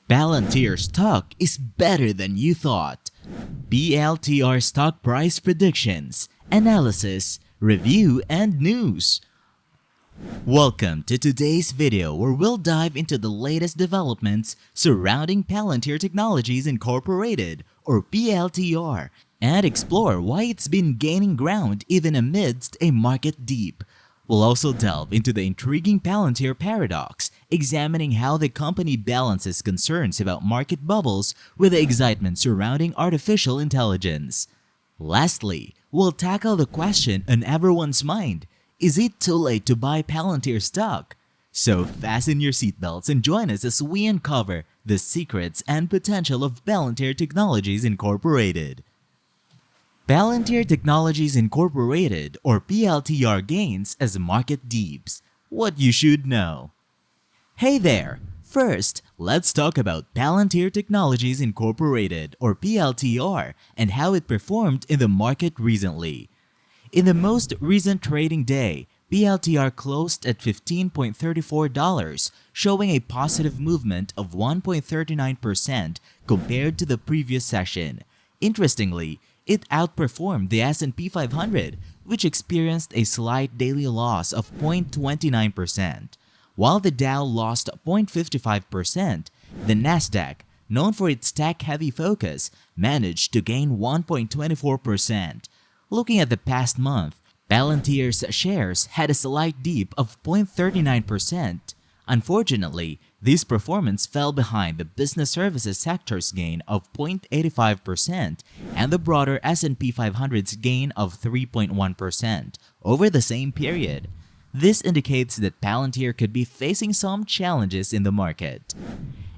Palantir stock is better than you thought. PLTR stock price predictions, analysis, review, and news. Welcome to today's video where we'll dive into the latest developments surrounding Palantir Technologies Incorporated or PLTR and explore why it's been gaining ground even amidst a market dip. We'll also delve into the intriguing Palantir paradox, examining how the company balances concerns about market bubbles with the excitement surrounding artificial intelligence. Lastly, we'll tackle the question on everyone's mind: is it too late to buy Palantir stock? So fasten your seatbelts and join us as we uncover the secrets and potential of Palantir Technologies Incorporated. Palantir Technologies Incorporated or PLTR gains as market dips. What you should know. Hey there! First, let's talk about Palantir Technologies Incorporated or PLTR and how it performed in the market recently. In the most recent trading day, PLTR closed at $15.34, showing a positive movement of 1.39% compared to the previous session. Interestingly, it outperformed the S&P 500, which experienced a slight daily loss of 0.29%. While the Dow lost 0.55%, the Nasdaq, known for its tech-heavy focus, managed to gain 1.24%. Looking at the past month, Palantir's shares had a slight dip of 0.39%. Unfortunately, this performance fell behind the business services sector's gain of 0.85% and the broader S&P 500's gain of 3.1% over the same period. This indicates that Palantir could be facing some challenges in the market.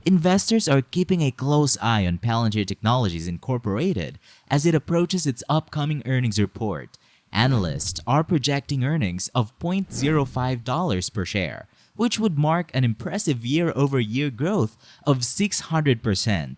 Investors are keeping a close eye on Palantir Technologies Incorporated as it approaches its upcoming earnings report. Analysts are projecting earnings of $0.05 per share, which would mark an impressive year-over-year growth of 600%.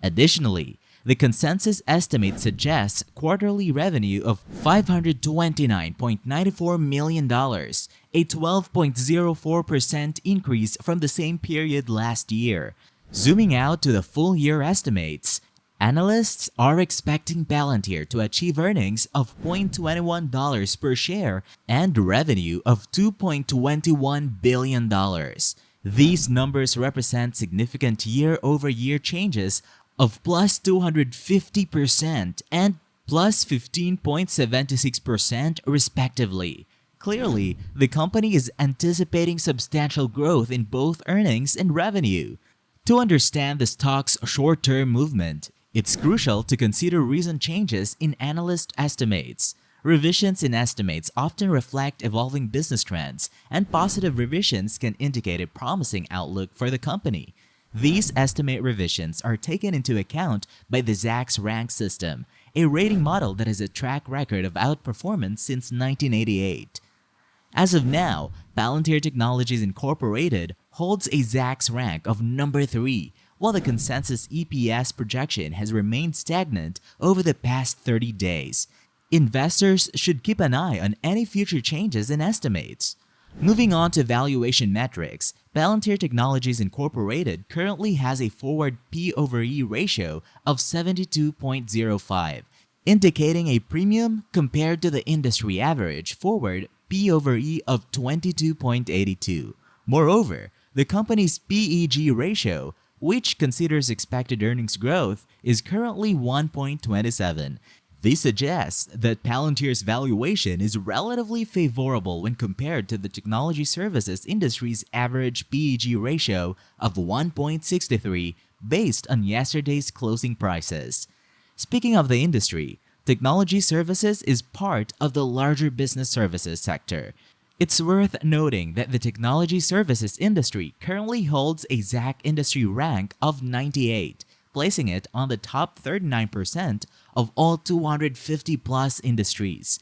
Additionally, the consensus estimate suggests quarterly revenue of $529.94 million, a 12.04% increase from the same period last year. Zooming out to the full-year estimates, analysts are expecting Palantir to achieve earnings of $0.21 per share and revenue of $2.21 billion. These numbers represent significant year-over-year changes of plus 250% and plus 15.76% respectively. Clearly, the company is anticipating substantial growth in both earnings and revenue. To understand the stock's short-term movement, it's crucial to consider recent changes in analyst estimates. Revisions in estimates often reflect evolving business trends, and positive revisions can indicate a promising outlook for the company. These estimate revisions are taken into account by the Zacks rank system, a rating model that has a track record of outperformance since 1988. As of now, Palantir Technologies Incorporated holds a Zacks rank of number 3, while the consensus EPS projection has remained stagnant over the past 30 days. Investors should keep an eye on any future changes in estimates. Moving on to valuation metrics, Palantir Technologies Incorporated currently has a forward P/E ratio of 72.05, indicating a premium compared to the industry average forward P/E of 22.82. Moreover, the company's PEG ratio, which considers expected earnings growth, is currently 1.27. This suggests that Palantir's valuation is relatively favorable when compared to the technology services industry's average PEG ratio of 1.63 based on yesterday's closing prices. Speaking of the industry, technology services is part of the larger business services sector. It's worth noting that the technology services industry currently holds a Zacks industry rank of 98, placing it on the top 39% of all 250-plus industries.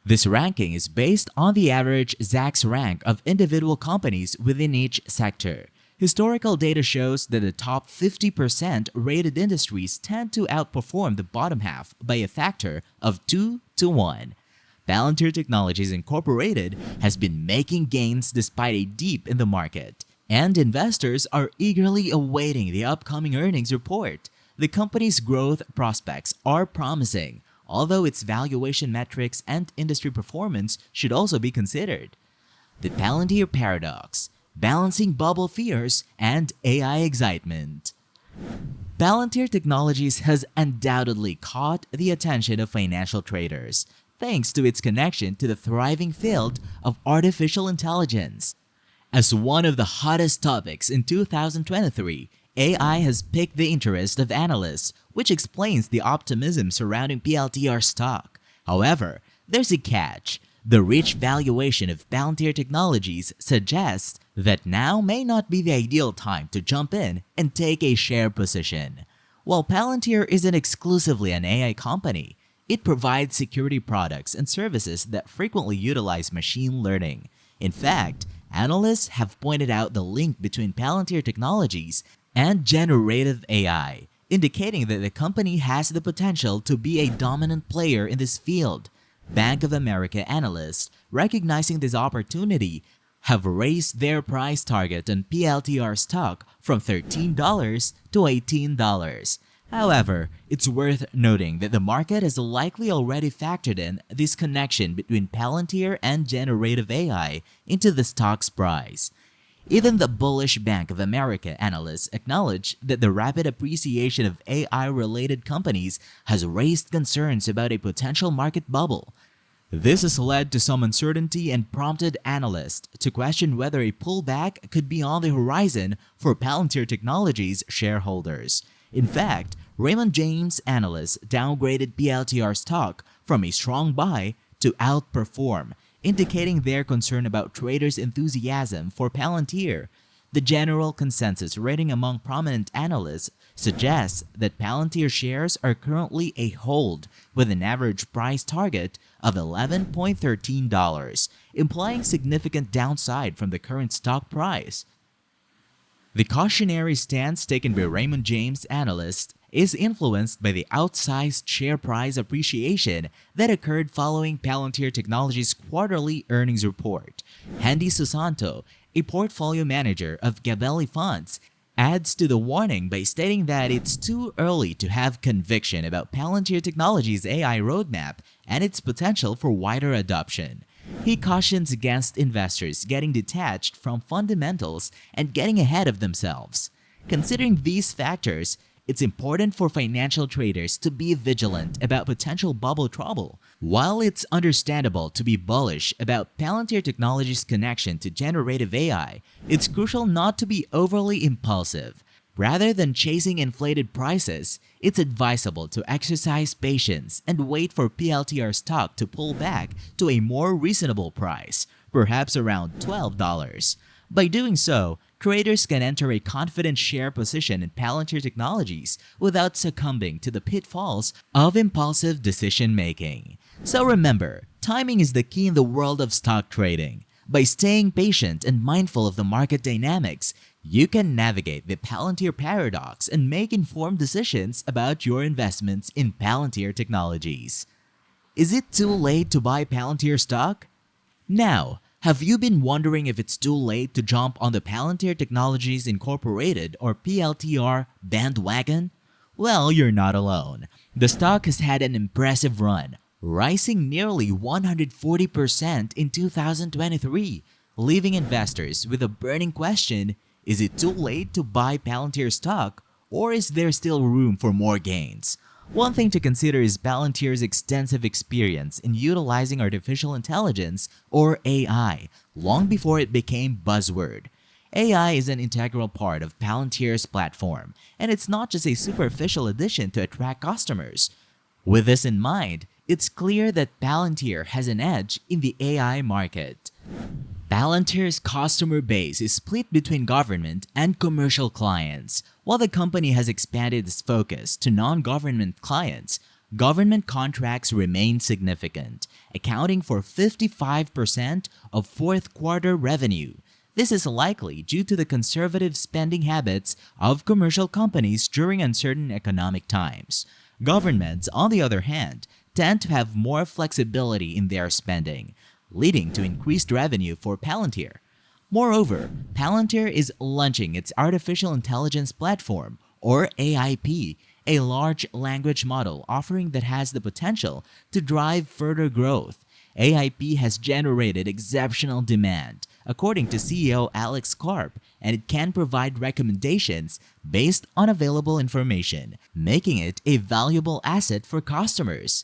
This ranking is based on the average Zacks rank of individual companies within each sector. Historical data shows that the top 50% rated industries tend to outperform the bottom half by a factor of 2 to 1. Palantir Technologies Incorporated has been making gains despite a dip in the market. And investors are eagerly awaiting the upcoming earnings report. The company's growth prospects are promising, although its valuation metrics and industry performance should also be considered. The Palantir paradox, balancing bubble fears and AI excitement. Palantir Technologies has undoubtedly caught the attention of financial traders thanks to its connection to the thriving field of artificial intelligence. As one of the hottest topics in 2023, AI has piqued the interest of analysts, which explains the optimism surrounding PLTR stock. However, there's a catch. The rich valuation of Palantir Technologies suggests that now may not be the ideal time to jump in and take a share position. While Palantir isn't exclusively an AI company, it provides security products and services that frequently utilize machine learning. In fact, analysts have pointed out the link between Palantir Technologies and generative AI, indicating that the company has the potential to be a dominant player in this field. Bank of America analysts, recognizing this opportunity, have raised their price target on PLTR stock from $13 to $18. However, it's worth noting that the market has likely already factored in this connection between Palantir and generative AI into the stock's price. Even the bullish Bank of America analysts acknowledge that the rapid appreciation of AI-related companies has raised concerns about a potential market bubble. This has led to some uncertainty and prompted analysts to question whether a pullback could be on the horizon for Palantir Technologies shareholders. In fact, Raymond James analysts downgraded PLTR stock from a strong buy to outperform, indicating their concern about traders' enthusiasm for Palantir. The general consensus rating among prominent analysts suggests that Palantir shares are currently a hold with an average price target of $11.13, implying significant downside from the current stock price. The cautionary stance taken by Raymond James analysts is influenced by the outsized share price appreciation that occurred following Palantir Technologies' quarterly earnings report. Hendy Susanto, a portfolio manager of Gabelli Funds, adds to the warning by stating that it's too early to have conviction about Palantir Technologies' AI roadmap and its potential for wider adoption. He cautions against investors getting detached from fundamentals and getting ahead of themselves. Considering these factors, it's important for financial traders to be vigilant about potential bubble trouble. While it's understandable to be bullish about Palantir Technologies' connection to generative AI, it's crucial not to be overly impulsive. Rather than chasing inflated prices, it's advisable to exercise patience and wait for PLTR stock to pull back to a more reasonable price, perhaps around $12. By doing so, traders can enter a confident share position in Palantir Technologies without succumbing to the pitfalls of impulsive decision-making. So remember, timing is the key in the world of stock trading. By staying patient and mindful of the market dynamics, you can navigate the Palantir paradox and make informed decisions about your investments in Palantir Technologies. Is it too late to buy Palantir stock? Now, have you been wondering if it's too late to jump on the Palantir Technologies Incorporated or PLTR bandwagon? Well, you're not alone. The stock has had an impressive run, rising nearly 140% in 2023, leaving investors with a burning question: is it too late to buy Palantir stock, or is there still room for more gains? One thing to consider is Palantir's extensive experience in utilizing artificial intelligence, or AI, long before it became buzzword. AI is an integral part of Palantir's platform, and it's not just a superficial addition to attract customers. With this in mind, it's clear that Palantir has an edge in the AI market. Palantir's customer base is split between government and commercial clients. While the company has expanded its focus to non-government clients, government contracts remain significant, accounting for 55% of fourth quarter revenue. This is likely due to the conservative spending habits of commercial companies during uncertain economic times. Governments, on the other hand, tend to have more flexibility in their spending, leading to increased revenue for Palantir. Moreover, Palantir is launching its artificial intelligence platform, or AIP, a large language model offering that has the potential to drive further growth. AIP has generated exceptional demand, according to CEO Alex Karp, and it can provide recommendations based on available information, making it a valuable asset for customers.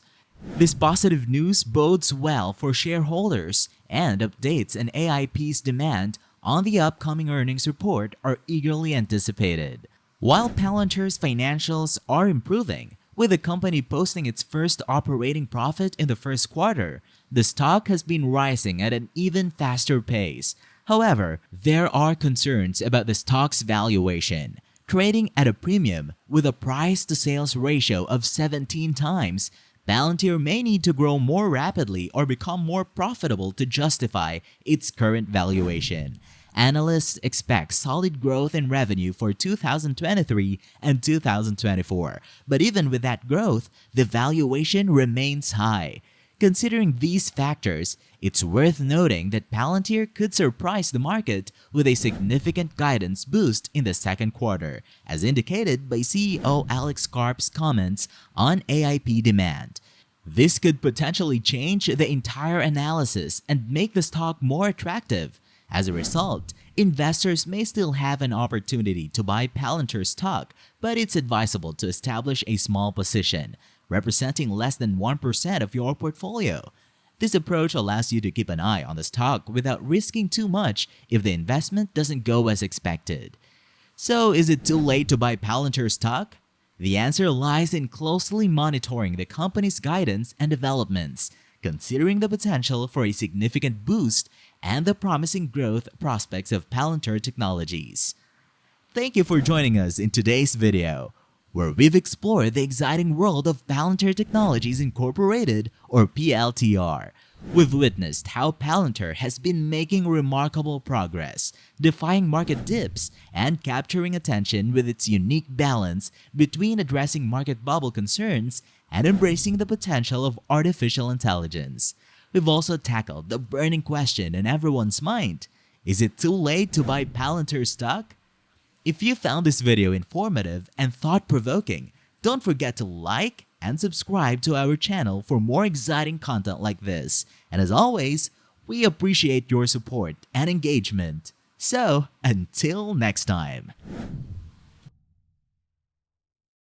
This positive news bodes well for shareholders, and updates on AIP's demand on the upcoming earnings report are eagerly anticipated. While Palantir's financials are improving, with the company posting its first operating profit in the first quarter, the stock has been rising at an even faster pace. However, there are concerns about the stock's valuation. Trading at a premium with a price-to-sales ratio of 17 times, Palantir may need to grow more rapidly or become more profitable to justify its current valuation. Analysts expect solid growth in revenue for 2023 and 2024, but even with that growth, the valuation remains high. Considering these factors, it's worth noting that Palantir could surprise the market with a significant guidance boost in the second quarter, as indicated by CEO Alex Karp's comments on AIP demand. This could potentially change the entire analysis and make the stock more attractive. As a result, investors may still have an opportunity to buy Palantir stock, but it's advisable to establish a small position, representing less than 1% of your portfolio. This approach allows you to keep an eye on the stock without risking too much if the investment doesn't go as expected. So, is it too late to buy Palantir stock? The answer lies in closely monitoring the company's guidance and developments, considering the potential for a significant boost and the promising growth prospects of Palantir Technologies. Thank you for joining us in today's video, where we've explored the exciting world of Palantir Technologies Incorporated, or PLTR. We've witnessed how Palantir has been making remarkable progress, defying market dips and capturing attention with its unique balance between addressing market bubble concerns and embracing the potential of artificial intelligence. We've also tackled the burning question in everyone's mind: is it too late to buy Palantir stock? If you found this video informative and thought-provoking, don't forget to like and subscribe to our channel for more exciting content like this. And as always, we appreciate your support and engagement. So, until next time.